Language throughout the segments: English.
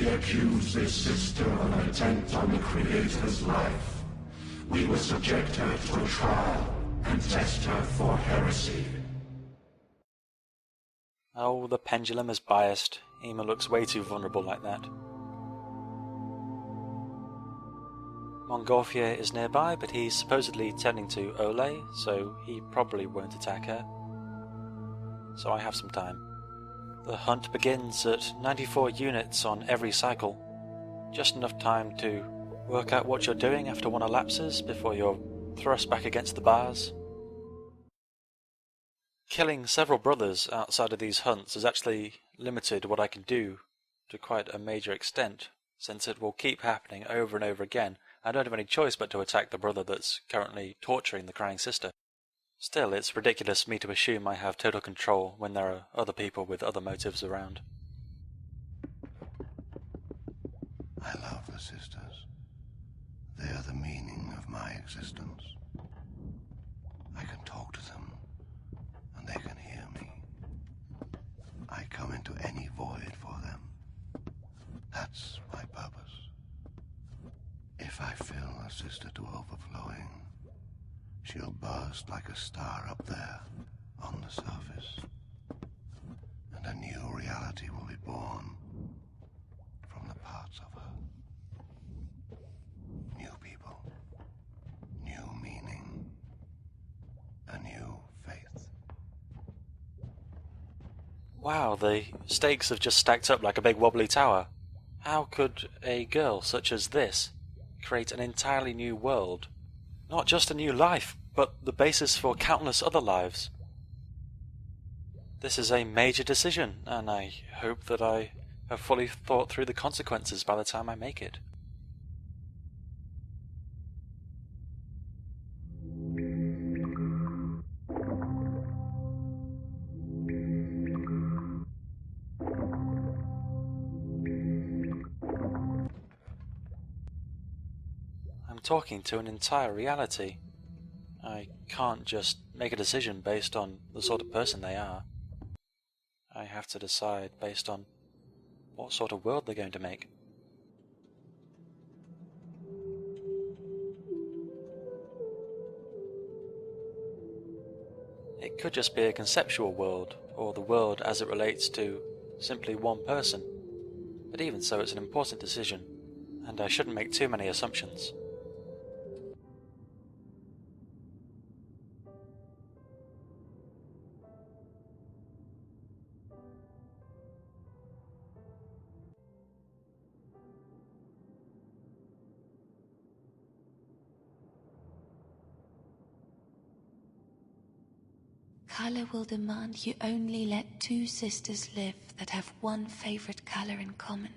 We accuse this sister of an attempt on the Creator's life. We will subject her to a trial and test her for heresy. Oh, the pendulum is biased. Ema looks way too vulnerable like that. Montgolfier is nearby, but he's supposedly tending to Ole, so he probably won't attack her. So I have some time. The hunt begins at 94 units on every cycle. Just enough time to work out what you're doing after one elapses before you're thrust back against the bars. Killing several brothers outside of these hunts has actually limited what I can do to quite a major extent, since it will keep happening over and over again. I don't have any choice but to attack the brother that's currently torturing the crying sister. Still, it's ridiculous for me to assume I have total control when there are other people with other motives around. I love the sisters. They are the meaning of my existence. I can talk to them, and they can hear me. I come into any void for them. That's my purpose. If I fill a sister to overflowing, she'll burst like a star up there on the surface, and a new reality will be born from the parts of her. New people, new meaning, a new faith. Wow, the stakes have just stacked up like a big wobbly tower. How could a girl such as this create an entirely new world? Not just a new life, but the basis for countless other lives. This is a major decision, and I hope that I have fully thought through the consequences by the time I make it. I'm talking to an entire reality. I can't just make a decision based on the sort of person they are. I have to decide based on what sort of world they're going to make. It could just be a conceptual world, or the world as it relates to simply one person. But even so, it's an important decision, and I shouldn't make too many assumptions. Color will demand you only let two sisters live that have one favorite color in common,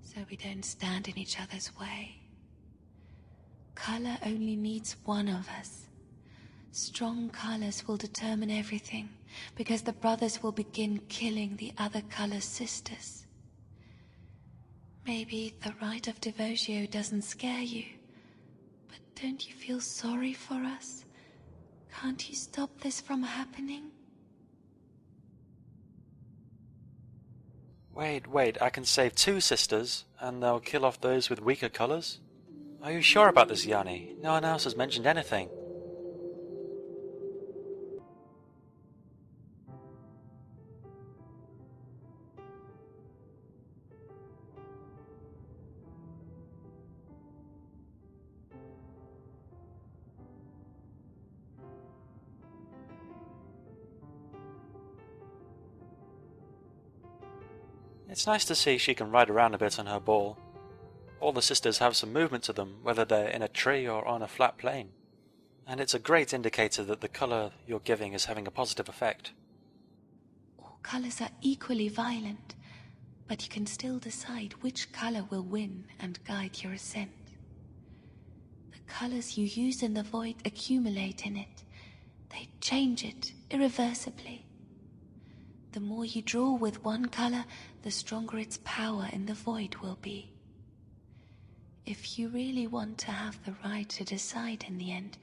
so we don't stand in each other's way. Color only needs one of us. Strong colors will determine everything, because the brothers will begin killing the other color's sisters. Maybe the rite of devotio doesn't scare you, but don't you feel sorry for us? Can't you stop this from happening? Wait, I can save two sisters, and they'll kill off those with weaker colors? Are you sure about this, Yanni? No one else has mentioned anything. It's nice to see she can ride around a bit on her ball. All the sisters have some movement to them, whether they're in a tree or on a flat plain. And it's a great indicator that the colour you're giving is having a positive effect. All colors are equally violent, but you can still decide which color will win and guide your ascent. The colors you use in the void accumulate in it. They change it irreversibly. The more you draw with one color, the stronger its power in the void will be. If you really want to have the right to decide in the end,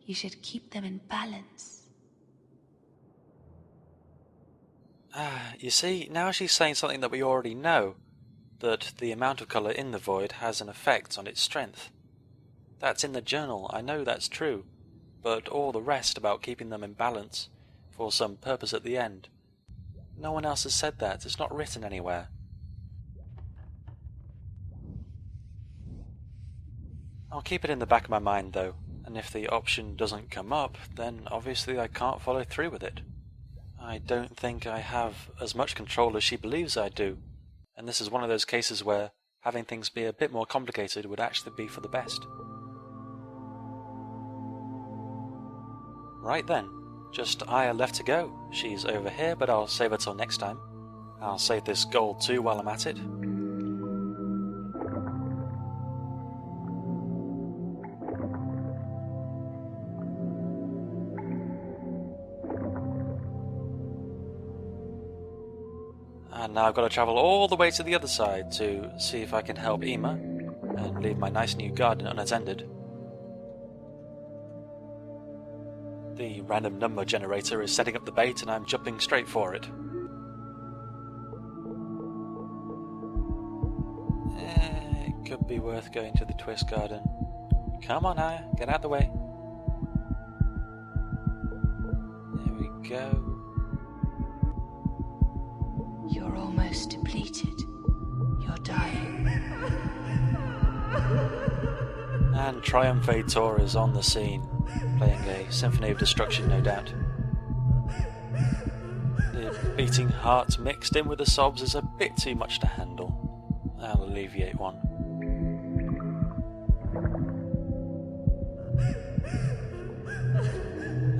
you should keep them in balance. You see, now she's saying something that we already know. that the amount of colour in the void has an effect on its strength. That's in the journal, I know that's true, but all the rest about keeping them in balance for some purpose at the end, no one else has said that, it's not written anywhere. I'll keep it in the back of my mind though, and if the option doesn't come up, then obviously I can't follow through with it. I don't think I have as much control as she believes I do, and this is one of those cases where having things be a bit more complicated would actually be for the best. Right then, just Aya left to go. She's over here, but I'll save her till next time. I'll save this gold too while I'm at it. And now I've got to travel all the way to the other side to see if I can help Ema and leave my nice new garden unattended. The random number generator is setting up the bait and I'm jumping straight for it. It could be worth going to the twist garden. Come on, Aya, get out the way. There we go. You're almost depleted. You're dying. And Triumphator is on the scene, playing a symphony of destruction, no doubt. The beating heart mixed in with the sobs is a bit too much to handle. I'll alleviate one.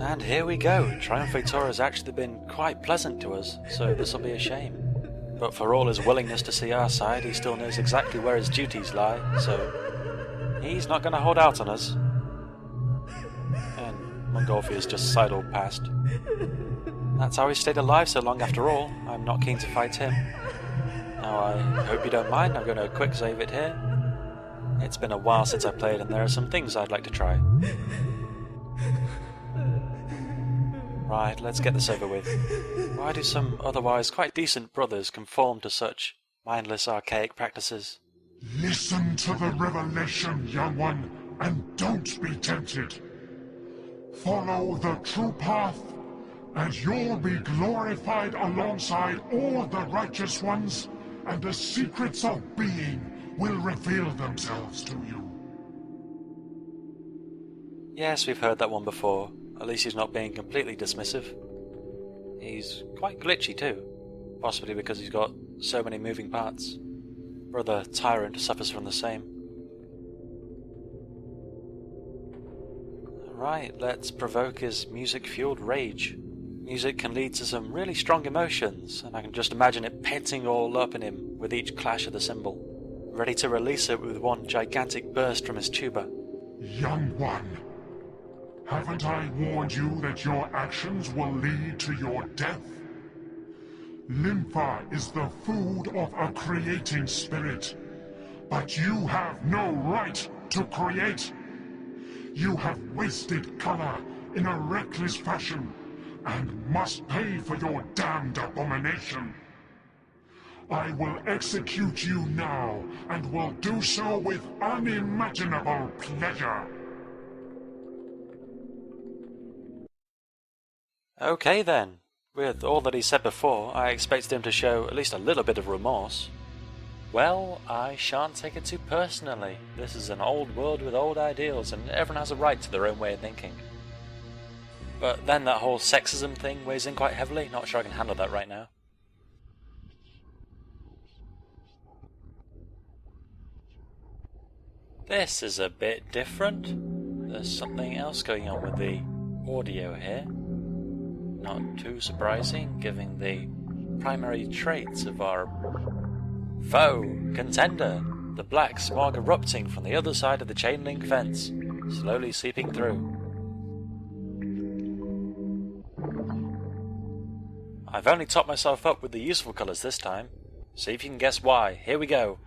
And here we go. Triumphator has actually been quite pleasant to us, so this'll be a shame. But for all his willingness to see our side, he still knows exactly where his duties lie, so he's not going to hold out on us. And Mongolfia's just sidled past. That's how he stayed alive so long after all. I'm not keen to fight him. Now I hope you don't mind, I'm going to quick save it here. It's been a while since I played and there are some things I'd like to try. Right, let's get this over with. Why do some otherwise quite decent brothers conform to such mindless archaic practices? Listen to the revelation, young one, and don't be tempted. Follow the true path, and you'll be glorified alongside all the righteous ones, and the secrets of being will reveal themselves to you. Yes, we've heard that one before. At least he's not being completely dismissive. He's quite glitchy too, possibly because he's got so many moving parts. Brother Tyrant suffers from the same. Right, let's provoke his music-fueled rage. Music can lead to some really strong emotions, and I can just imagine it penting all up in him with each clash of the cymbal, ready to release it with one gigantic burst from his tuba. Young one, haven't I warned you that your actions will lead to your death? Lympha is the food of a creating spirit, but you have no right to create. You have wasted color in a reckless fashion, and must pay for your damned abomination. I will execute you now, and will do so with unimaginable pleasure. Okay then. With all that he said before, I expected him to show at least a little bit of remorse. Well, I shan't take it too personally. This is an old world with old ideals, and everyone has a right to their own way of thinking. But then that whole sexism thing weighs in quite heavily. Not sure I can handle that right now. This is a bit different. There's something else going on with the audio here. Not too surprising, given the primary traits of our foe, contender, the black smog erupting from the other side of the chain link fence, slowly seeping through. I've only topped myself up with the useful colours this time. See if you can guess why. Here we go.